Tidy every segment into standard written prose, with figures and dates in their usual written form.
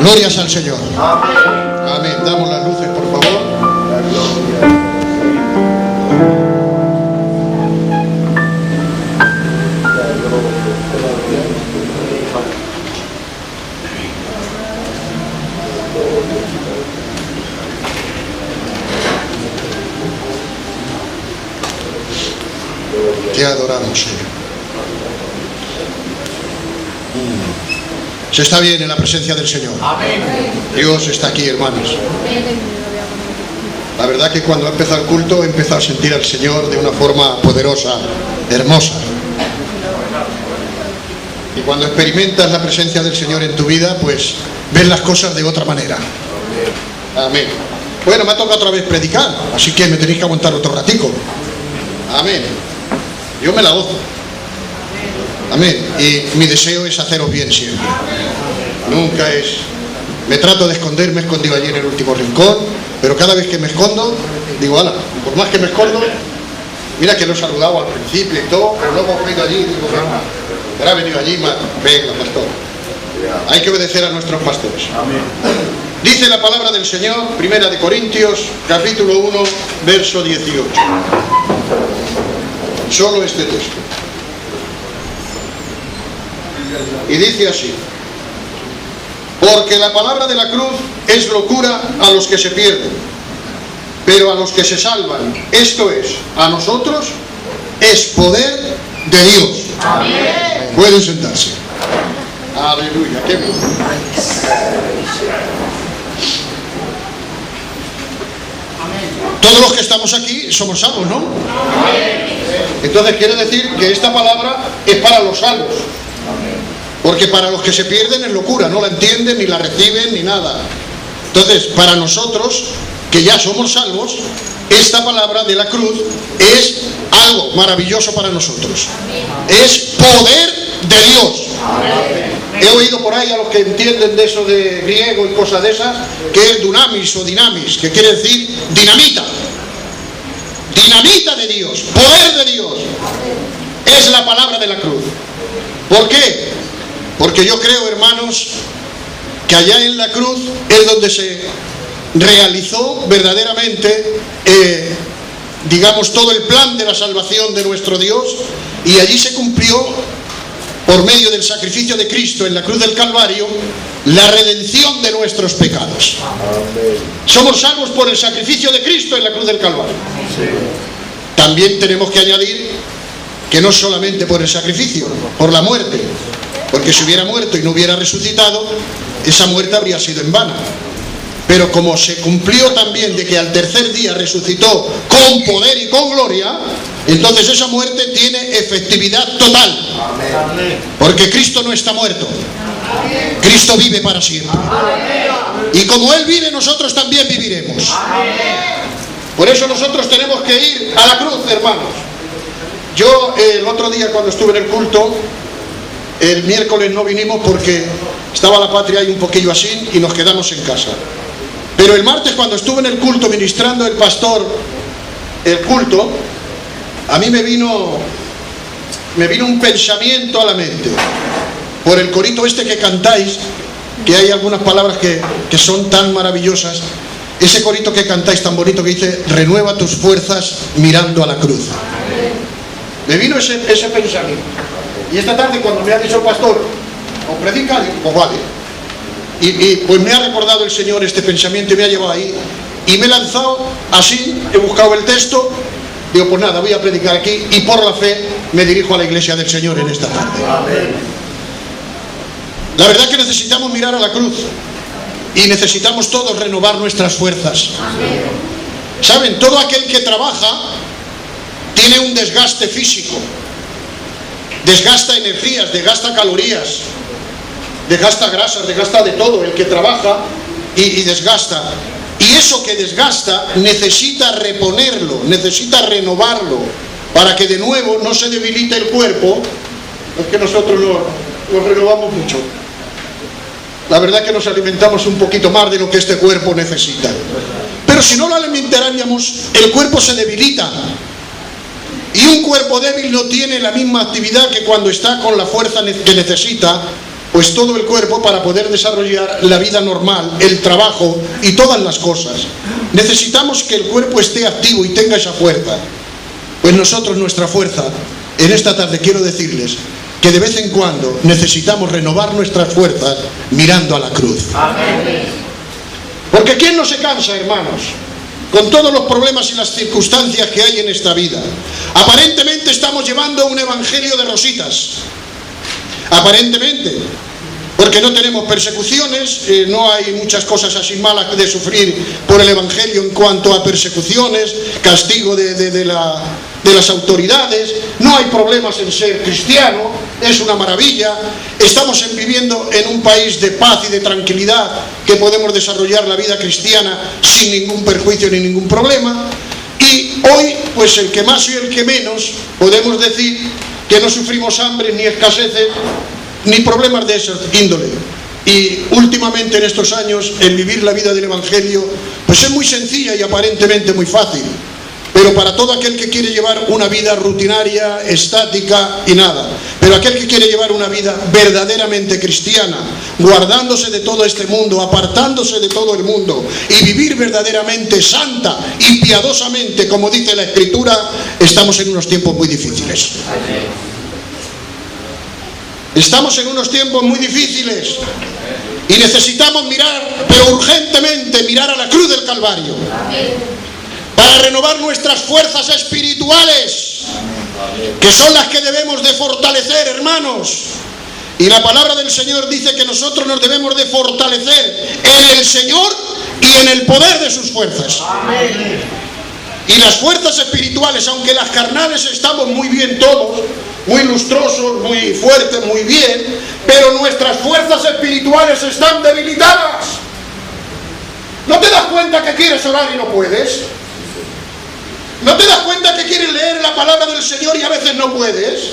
Glorias al Señor. Amén. Damos las luces, por favor. Te adoramos, Señor. Se está bien en la presencia del Señor. Amén. Dios está aquí, hermanos. La verdad que cuando ha empezado el culto he empezado a sentir al Señor de una forma poderosa, hermosa. Y cuando experimentas la presencia del Señor en tu vida, pues ves las cosas de otra manera. Amén. Bueno, me ha tocado otra vez predicar, así que me tenéis que aguantar otro ratico. Amén. Yo me la gozo. Amén. Y mi deseo es haceros bien siempre. Nunca es... Me trato de esconder, me he escondido allí en el último rincón, pero cada vez que me escondo, digo, ala, por más que me escondo, mira que lo he saludado al principio y todo, pero luego he venido allí y digo, ahora he venido allí, venga, pastor. Hay que obedecer a nuestros pastores. Amén. Dice la palabra del Señor, 1 Corintios, capítulo 1, verso 18. Solo este texto. Y dice así: porque la palabra de la cruz es locura a los que se pierden, pero a los que se salvan, esto es, a nosotros, es poder de Dios. Amén. Pueden sentarse. Aleluya, qué bien. Todos los que estamos aquí somos salvos, ¿no? Entonces quiere decir que esta palabra es para los salvos. Porque para los que se pierden es locura, no la entienden, ni la reciben, ni nada. Entonces, para nosotros, que ya somos salvos, esta palabra de la cruz es algo maravilloso para nosotros. Es poder de Dios. He oído por ahí a los que entienden de eso de griego y cosas de esas, que es dunamis o dinamis, que quiere decir dinamita. Dinamita de Dios, poder de Dios. Es la palabra de la cruz. ¿Por qué? Porque yo creo, hermanos, que allá en la cruz es donde se realizó verdaderamente, digamos, todo el plan de la salvación de nuestro Dios, y allí se cumplió, por medio del sacrificio de Cristo en la cruz del Calvario, la redención de nuestros pecados. Somos salvos por el sacrificio de Cristo en la cruz del Calvario. También tenemos que añadir que no solamente por el sacrificio, por la muerte, porque si hubiera muerto y no hubiera resucitado, esa muerte habría sido en vano. Pero como se cumplió también de que al tercer día resucitó con poder y con gloria, entonces esa muerte tiene efectividad total. Porque Cristo no está muerto. Cristo vive para siempre. Y como Él vive, nosotros también viviremos. Por eso nosotros tenemos que ir a la cruz, hermanos. Yo el otro día cuando estuve en el culto, el miércoles no vinimos porque estaba la patria ahí un poquillo así y nos quedamos en casa. Pero el martes cuando estuve en el culto ministrando el pastor el culto, a mí me vino un pensamiento a la mente. Por el corito este que cantáis, que hay algunas palabras que son tan maravillosas. Ese corito que cantáis tan bonito que dice: renueva tus fuerzas mirando a la cruz. Me vino ese pensamiento. Y esta tarde cuando me ha dicho el pastor, o predica, digo, pues vale. Y pues me ha recordado el Señor este pensamiento y me ha llevado ahí. Y me he lanzado así, he buscado el texto, digo, pues nada, voy a predicar aquí y por la fe me dirijo a la iglesia del Señor en esta tarde. Amén. La verdad que necesitamos mirar a la cruz y necesitamos todos renovar nuestras fuerzas. Amén. ¿Saben? Todo aquel que trabaja tiene un desgaste físico. Desgasta energías, desgasta calorías, desgasta grasas, desgasta de todo. El que trabaja y desgasta. Y eso que desgasta necesita reponerlo, necesita renovarlo, para que de nuevo no se debilite el cuerpo. Es que nosotros lo renovamos mucho. La verdad que nos alimentamos un poquito más de lo que este cuerpo necesita. Pero si no lo alimentáramos, el cuerpo se debilita. Y un cuerpo débil no tiene la misma actividad que cuando está con la fuerza que necesita pues todo el cuerpo para poder desarrollar la vida normal, el trabajo y todas las cosas. Necesitamos que el cuerpo esté activo y tenga esa fuerza. Pues nosotros, nuestra fuerza, en esta tarde quiero decirles que de vez en cuando necesitamos renovar nuestras fuerzas mirando a la cruz. Amén. Porque ¿quién no se cansa, hermanos? Con todos los problemas y las circunstancias que hay en esta vida. Aparentemente estamos llevando un evangelio de rositas. Aparentemente. Porque no tenemos persecuciones, no hay muchas cosas así malas de sufrir por el evangelio en cuanto a persecuciones, castigo de las autoridades, no hay problemas en ser cristiano, es una maravilla. Estamos viviendo en un país de paz y de tranquilidad, que podemos desarrollar la vida cristiana sin ningún perjuicio ni ningún problema. Y hoy, pues el que más y el que menos, podemos decir que no sufrimos hambre ni escaseces, ni problemas de esa índole. Y últimamente en estos años el vivir la vida del evangelio pues es muy sencilla y aparentemente muy fácil, pero para todo aquel que quiere llevar una vida rutinaria, estática y nada, pero aquel que quiere llevar una vida verdaderamente cristiana, guardándose de todo este mundo, apartándose de todo el mundo y vivir verdaderamente santa y piadosamente, como dice la Escritura, estamos en unos tiempos muy difíciles. Estamos en unos tiempos muy difíciles y necesitamos mirar, pero urgentemente mirar a la cruz del Calvario para renovar nuestras fuerzas espirituales, que son las que debemos de fortalecer, hermanos. Y la palabra del Señor dice que nosotros nos debemos de fortalecer en el Señor y en el poder de sus fuerzas. Y las fuerzas espirituales, aunque las carnales estamos muy bien todos, muy lustrosos, muy fuertes, muy bien, pero nuestras fuerzas espirituales están debilitadas. ¿No te das cuenta que quieres orar y no puedes? ¿No te das cuenta que quieres leer la palabra del Señor y a veces no puedes?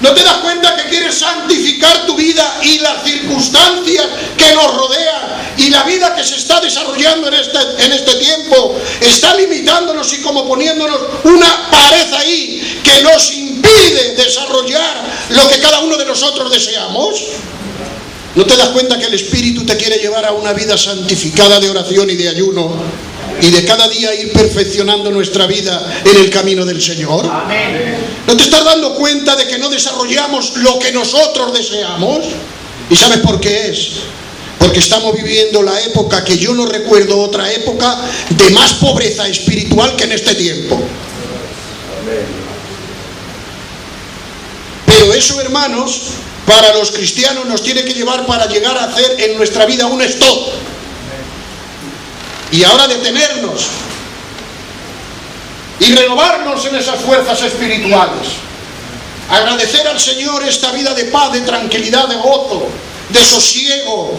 ¿No te das cuenta que quieres santificar tu vida y las circunstancias que nos rodean y la vida que se está desarrollando en este tiempo está limitándonos y como poniéndonos una pared ahí que nos impide desarrollar lo que cada uno de nosotros deseamos? ¿No te das cuenta que el Espíritu te quiere llevar a una vida santificada de oración y de ayuno y de cada día ir perfeccionando nuestra vida en el camino del Señor? Amén. ¿No te estás dando cuenta de que no desarrollamos lo que nosotros deseamos? ¿Y sabes por qué es? Porque estamos viviendo la época que yo no recuerdo otra época de más pobreza espiritual que en este tiempo. Amén. Pero eso, hermanos, para los cristianos nos tiene que llevar para llegar a hacer en nuestra vida un stop. Y ahora detenernos y renovarnos en esas fuerzas espirituales. Agradecer al Señor esta vida de paz, de tranquilidad, de gozo, de sosiego,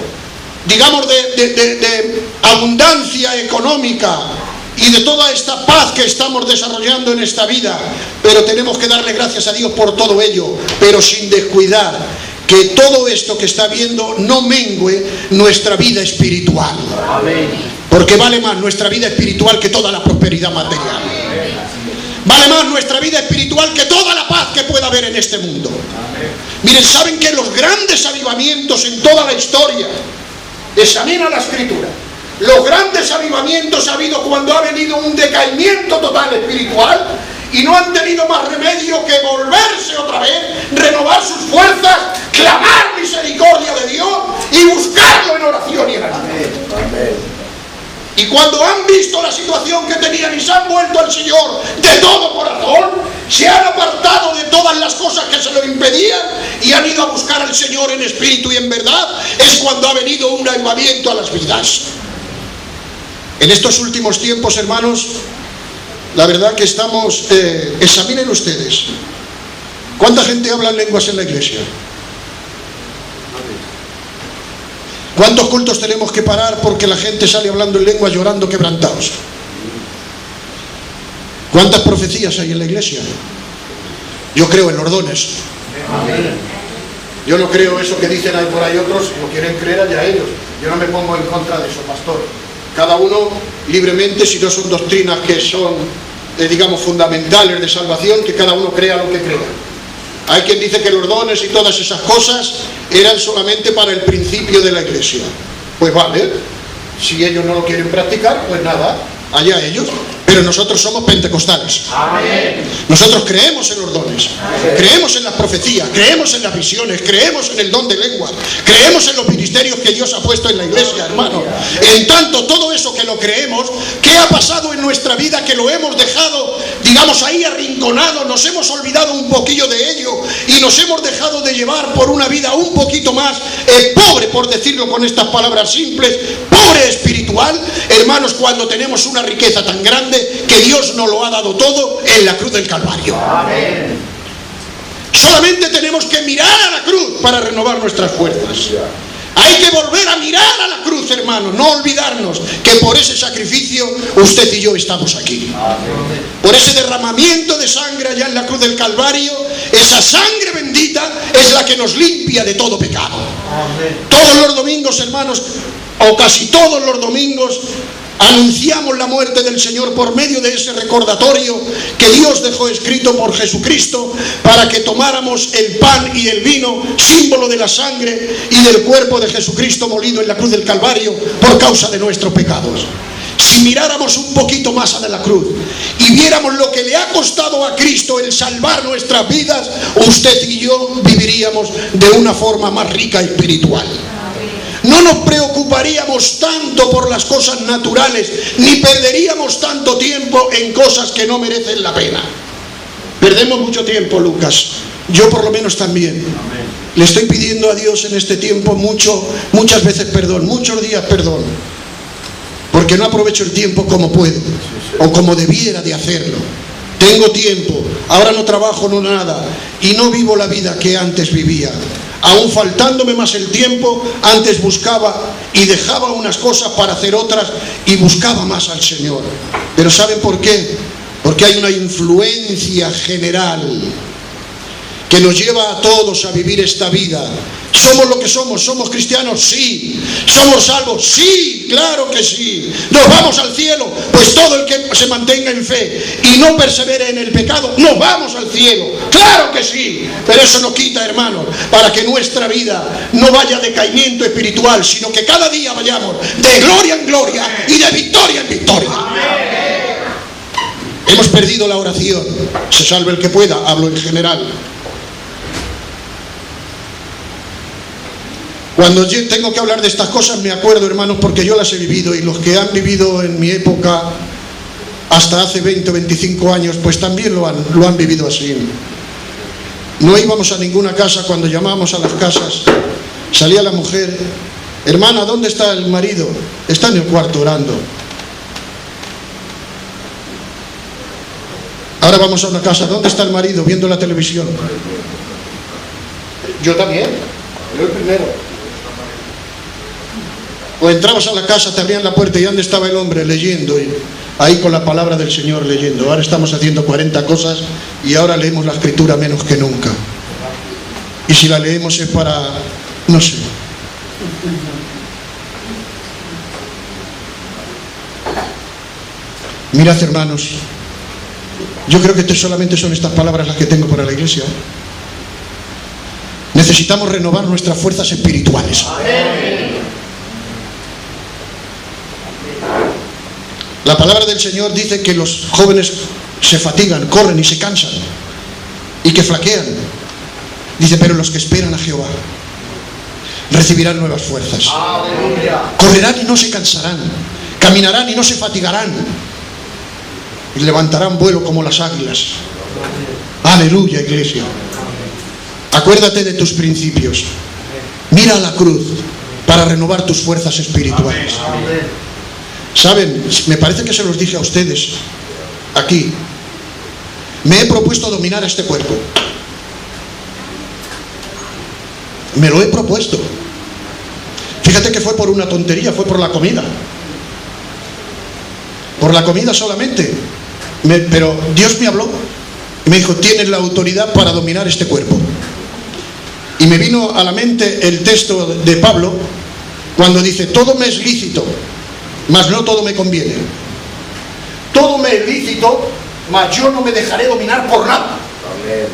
digamos de abundancia económica y de toda esta paz que estamos desarrollando en esta vida. Pero tenemos que darle gracias a Dios por todo ello, pero sin descuidar que todo esto que está viendo no mengue nuestra vida espiritual. Amén. Porque vale más nuestra vida espiritual que toda la prosperidad material. Vale más nuestra vida espiritual que toda la paz que pueda haber en este mundo. Miren, ¿saben que los grandes avivamientos en toda la historia, examina la Escritura, los grandes avivamientos ha habido cuando ha venido un decaimiento total espiritual y no han tenido más remedio que volverse otra vez, renovar sus fuerzas, clamar misericordia de Dios y buscarlo en oración y en ayuno? Y cuando han visto la situación que tenían y se han vuelto al Señor de todo corazón, se han apartado de todas las cosas que se lo impedían y han ido a buscar al Señor en espíritu y en verdad, es cuando ha venido un avivamiento a las vidas. En estos últimos tiempos, hermanos, la verdad que estamos, examinen ustedes, ¿cuánta gente habla en lenguas en la iglesia? ¿Cuántos cultos tenemos que parar porque la gente sale hablando en lenguas llorando quebrantados? ¿Cuántas profecías hay en la iglesia? Yo creo en los dones. Yo no creo eso que dicen ahí por ahí otros, si no quieren creer allá ellos. Yo no me pongo en contra de eso, pastor. Cada uno libremente, si no son doctrinas que son, digamos, fundamentales de salvación, que cada uno crea lo que crea. Hay quien dice que los dones y todas esas cosas eran solamente para el principio de la iglesia. Pues vale, si ellos no lo quieren practicar, pues nada, allá ellos. Pero nosotros somos pentecostales. Amén. Nosotros creemos en los dones. Amén. Creemos en las profecías, creemos en las visiones, creemos en el don de lenguas, creemos en los ministerios que Dios ha puesto en la iglesia, hermano. En tanto, todo eso que lo creemos, ¿qué ha pasado en nuestra vida que lo hemos dejado, digamos, ahí arrinconado? Nos hemos olvidado un poquillo de ello y nos hemos dejado de llevar por una vida un poquito más pobre, por decirlo con estas palabras simples, pobre espiritual. Hermanos, cuando tenemos una riqueza tan grande que Dios nos lo ha dado todo en la cruz del Calvario. Amén. Solamente tenemos que mirar a la cruz para renovar nuestras fuerzas. Hay que volver a mirar a la cruz, hermanos, no olvidarnos que por ese sacrificio usted y yo estamos aquí. Amén. Por ese derramamiento de sangre allá en la cruz del Calvario, esa sangre bendita es la que nos limpia de todo pecado. Amén. Todos los domingos, hermanos, o casi todos los domingos, anunciamos la muerte del Señor por medio de ese recordatorio que Dios dejó escrito por Jesucristo para que tomáramos el pan y el vino, símbolo de la sangre y del cuerpo de Jesucristo molido en la cruz del Calvario por causa de nuestros pecados. Si miráramos un poquito más a la cruz y viéramos lo que le ha costado a Cristo el salvar nuestras vidas, usted y yo viviríamos de una forma más rica espiritual. No nos preocuparíamos tanto por las cosas naturales, ni perderíamos tanto tiempo en cosas que no merecen la pena. Perdemos mucho tiempo, Lucas. Yo por lo menos también. Amén. Le estoy pidiendo a Dios en este tiempo muchas veces perdón, muchos días perdón, porque no aprovecho el tiempo como puedo o como debiera de hacerlo. Tengo tiempo, ahora no trabajo, no nada, y no vivo la vida que antes vivía. Aún faltándome más el tiempo, antes buscaba y dejaba unas cosas para hacer otras y buscaba más al Señor. Pero ¿saben por qué? Porque hay una influencia general que nos lleva a todos a vivir esta vida. ¿Somos lo que somos? ¿Somos cristianos? Sí. ¿Somos salvos? Sí, claro que sí. ¿Nos vamos al cielo? Pues todo el que se mantenga en fe y no persevere en el pecado, nos vamos al cielo. ¡Claro que sí! Pero eso no quita, hermanos, para que nuestra vida no vaya a decaimiento espiritual, sino que cada día vayamos de gloria en gloria y de victoria en victoria. Amén. Hemos perdido la oración. Se salve el que pueda, hablo en general. Cuando yo tengo que hablar de estas cosas me acuerdo, hermanos, porque yo las he vivido, y los que han vivido en mi época hasta hace 20 o 25 años, pues también lo han vivido así. No íbamos a ninguna casa. Cuando llamábamos a las casas, salía la mujer: hermana, ¿dónde está el marido? Está en el cuarto orando. Ahora vamos a una casa: ¿dónde está el marido? Viendo la televisión. Yo también, yo el primero. O entrabas a la casa, te abrían la puerta y ¿dónde estaba el hombre? Leyendo, y ahí con la palabra del Señor leyendo. Ahora estamos haciendo 40 cosas y ahora leemos la Escritura menos que nunca. Y si la leemos es para, no sé. Mirad, hermanos, yo creo que solamente son estas palabras las que tengo para la iglesia. Necesitamos renovar nuestras fuerzas espirituales. Amén. La palabra del Señor dice que los jóvenes se fatigan, corren y se cansan y que flaquean. Dice: pero los que esperan a Jehová recibirán nuevas fuerzas. Aleluya. Correrán y no se cansarán, caminarán y no se fatigarán, y levantarán vuelo como las águilas. Aleluya, iglesia. Acuérdate de tus principios. Mira a la cruz para renovar tus fuerzas espirituales. Saben, me parece que se los dije a ustedes aquí. Me he propuesto dominar a este cuerpo. Me lo he propuesto. Fíjate que fue por una tontería, fue por la comida. Por la comida solamente. Pero Dios me habló y me dijo: tienes la autoridad para dominar este cuerpo. Y me vino a la mente el texto de Pablo cuando dice: todo me es lícito, mas no todo me conviene. Todo me es lícito, mas yo no me dejaré dominar por nada. Amén.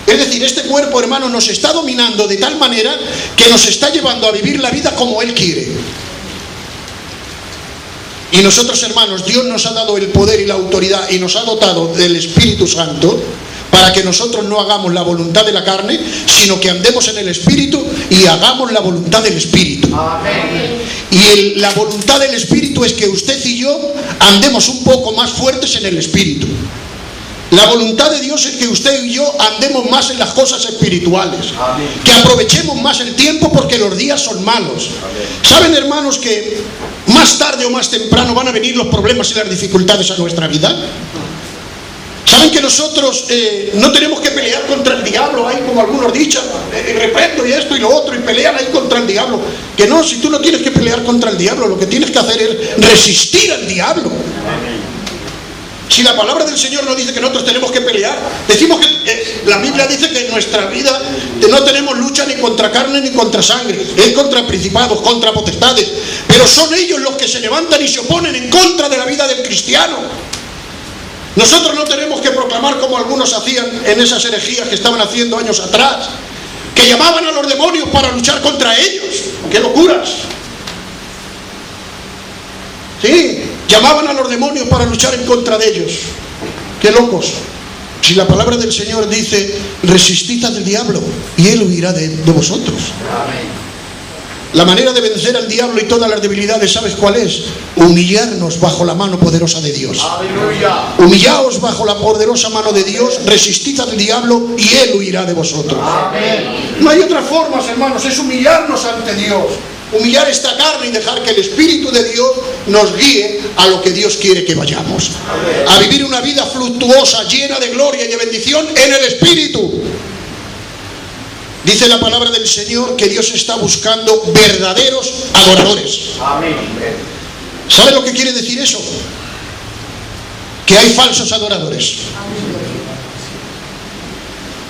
Es decir, este cuerpo, hermano, nos está dominando de tal manera que nos está llevando a vivir la vida como Él quiere. Y nosotros, hermanos, Dios nos ha dado el poder y la autoridad y nos ha dotado del Espíritu Santo para que nosotros no hagamos la voluntad de la carne, sino que andemos en el Espíritu y hagamos la voluntad del Espíritu. Amén. Y la voluntad del Espíritu es que usted y yo andemos un poco más fuertes en el Espíritu. La voluntad de Dios es que usted y yo andemos más en las cosas espirituales. Amén. Que aprovechemos más el tiempo porque los días son malos. Amén. ¿Saben, hermanos, que más tarde o más temprano van a venir los problemas y las dificultades a nuestra vida? ¿Saben que nosotros no tenemos que pelear contra el diablo? Hay como algunos dicen, reprendo y esto y lo otro, y pelean ahí contra el diablo. Que no, si tú no tienes que pelear contra el diablo, lo que tienes que hacer es resistir al diablo. Si la palabra del Señor no dice que nosotros tenemos que pelear, decimos que la Biblia dice que en nuestra vida no tenemos lucha ni contra carne ni contra sangre, es contra principados, contra potestades, pero son ellos los que se levantan y se oponen en contra de la vida del cristiano. Nosotros no tenemos que proclamar como algunos hacían en esas herejías que estaban haciendo años atrás, que llamaban a los demonios para luchar contra ellos. ¡Qué locuras! Sí, llamaban a los demonios para luchar en contra de ellos. ¡Qué locos! Si la palabra del Señor dice, resistid al diablo y él huirá de vosotros. Amén. La manera de vencer al diablo y todas las debilidades, ¿sabes cuál es? Humillarnos bajo la mano poderosa de Dios. Aleluya. Humillaos bajo la poderosa mano de Dios, resistid al diablo y él huirá de vosotros. Amén. No hay otras formas, hermanos, es humillarnos ante Dios. Humillar esta carne y dejar que el Espíritu de Dios nos guíe a lo que Dios quiere que vayamos. A vivir una vida fructuosa, llena de gloria y de bendición en el Espíritu. Dice la palabra del Señor que Dios está buscando verdaderos adoradores. Amén. ¿Sabe lo que quiere decir eso? Que hay falsos adoradores.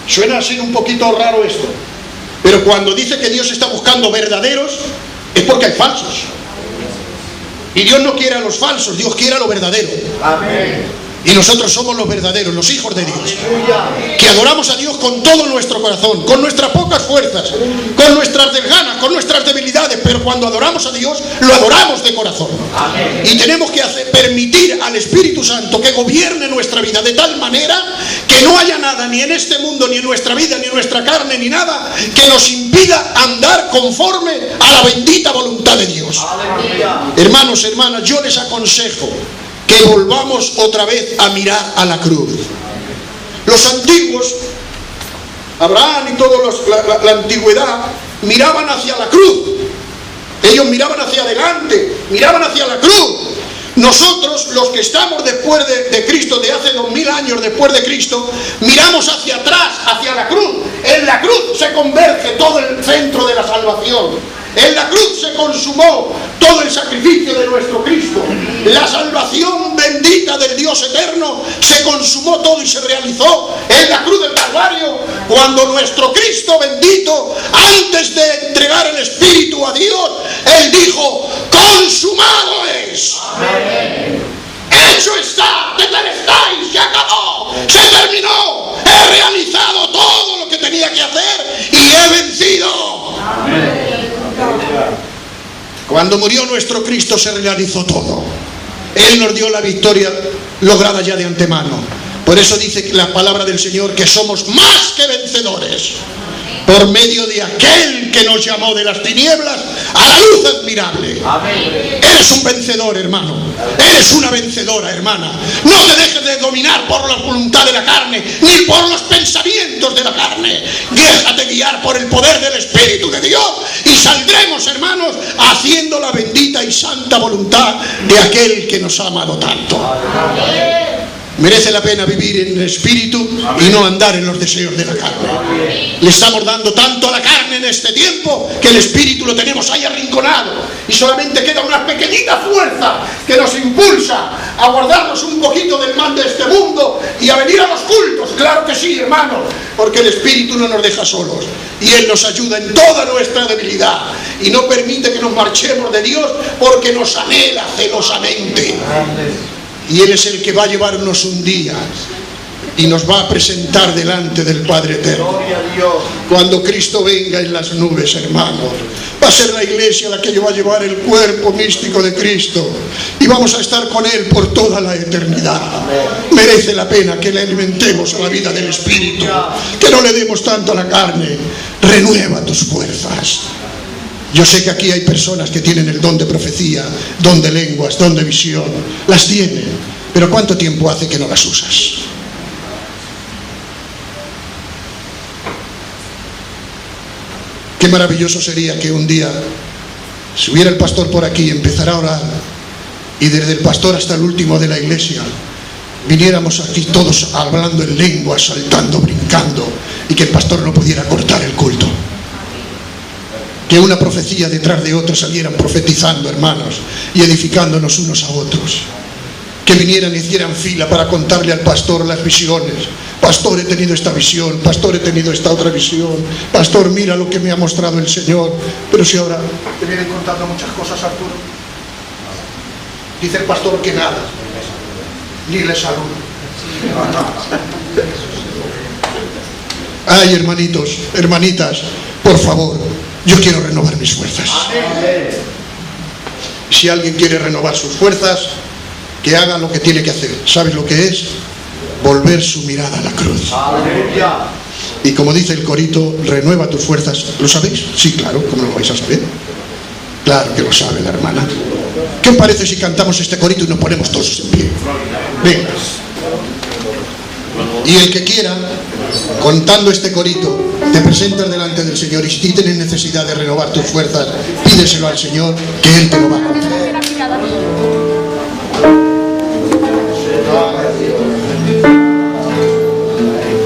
Suena así un poquito raro esto, pero cuando dice que Dios está buscando verdaderos, es porque hay falsos. Y Dios no quiere a los falsos, Dios quiere a lo verdadero. Amén. Y nosotros somos los verdaderos, los hijos de Dios, Aleluya. que adoramos a Dios con todo nuestro corazón, con nuestras pocas fuerzas, con nuestras desganas, con nuestras debilidades, pero cuando adoramos a Dios, lo adoramos de corazón. Amén. Y tenemos que permitir al Espíritu Santo que gobierne nuestra vida de tal manera que no haya nada, ni en este mundo, ni en nuestra vida, ni en nuestra carne, ni nada, que nos impida andar conforme a la bendita voluntad de Dios. Aleluya. Hermanos, hermanas, yo les aconsejo que volvamos otra vez a mirar a la cruz. Los antiguos, Abraham y toda la antigüedad, miraban hacia la cruz. Ellos miraban hacia adelante, miraban hacia la cruz. Nosotros, los que estamos después de Cristo, de hace 2000 años después de Cristo, miramos hacia atrás, hacia la cruz. En la cruz se converge todo el centro de la salvación. En la cruz se consumó todo el sacrificio de nuestro Cristo. La salvación bendita del Dios eterno se consumó todo y se realizó en la cruz del Calvario, cuando nuestro Cristo bendito, antes de entregar el Espíritu a Dios, Él dijo, consumado es. Amén. Hecho está, tetelestai, se acabó, se terminó, he realizado todo lo que tenía que hacer y he vencido. Amén. Cuando murió nuestro Cristo se realizó todo. Él nos dio la victoria lograda ya de antemano. Por eso dice la palabra del Señor que somos más que vencedores por medio de aquel que nos llamó de las tinieblas a la luz admirable. Amén. Eres un vencedor, hermano. Eres una vencedora, hermana. No te dejes de dominar por la voluntad de la carne, ni por los pensamientos de la carne. Déjate guiar por el poder del Espíritu de Dios y saldremos, hermanos, haciendo la bendita y santa voluntad de aquel que nos ha amado tanto. Amén. Merece la pena vivir en el Espíritu y no andar en los deseos de la carne. Le estamos dando tanto a la carne en este tiempo que el Espíritu lo tenemos ahí arrinconado y solamente queda una pequeñita fuerza que nos impulsa a guardarnos un poquito del mal de este mundo y a venir a los cultos. Claro que sí, hermanos, porque el Espíritu no nos deja solos y Él nos ayuda en toda nuestra debilidad y no permite que nos marchemos de Dios porque nos anhela celosamente. Y Él es el que va a llevarnos un día y nos va a presentar delante del Padre Eterno. Gloria a Dios. Cuando Cristo venga en las nubes, hermanos, va a ser la iglesia la que va a llevar el cuerpo místico de Cristo y vamos a estar con Él por toda la eternidad. Merece la pena que le alimentemos a la vida del Espíritu, que no le demos tanto a la carne. Renueva tus fuerzas. Yo sé que aquí hay personas que tienen el don de profecía, don de lenguas, don de visión. Las tienen, pero ¿cuánto tiempo hace que no las usas? Qué maravilloso sería que un día subiera el pastor por aquí y empezara a orar, y desde el pastor hasta el último de la iglesia viniéramos aquí todos hablando en lengua, saltando, brincando, y que el pastor no pudiera cortar el culto. Que una profecía detrás de otra salieran profetizando, hermanos, y edificándonos unos a otros. Que vinieran y hicieran fila para contarle al pastor las visiones. Pastor, he tenido esta visión. Pastor, he tenido esta otra visión. Pastor, mira lo que me ha mostrado el Señor. Pero si ahora te vienen contando muchas cosas, Arturo. Dice el pastor que nada, ni le saluda. Ay, hermanitos, hermanitas, por favor, yo quiero renovar mis fuerzas. Si alguien quiere renovar sus fuerzas, que haga lo que tiene que hacer. ¿Sabes lo que es? Volver su mirada a la cruz. Aleluya. Y como dice el corito, renueva tus fuerzas. ¿Lo sabéis? Sí, claro. ¿Cómo lo vais a saber? Claro que lo sabe la hermana. ¿Qué parece si cantamos este corito y nos ponemos todos en pie? Venga. Y el que quiera, contando este corito, te presentas delante del Señor, y si tienes necesidad de renovar tus fuerzas, pídeselo al Señor, que Él te lo va a conceder.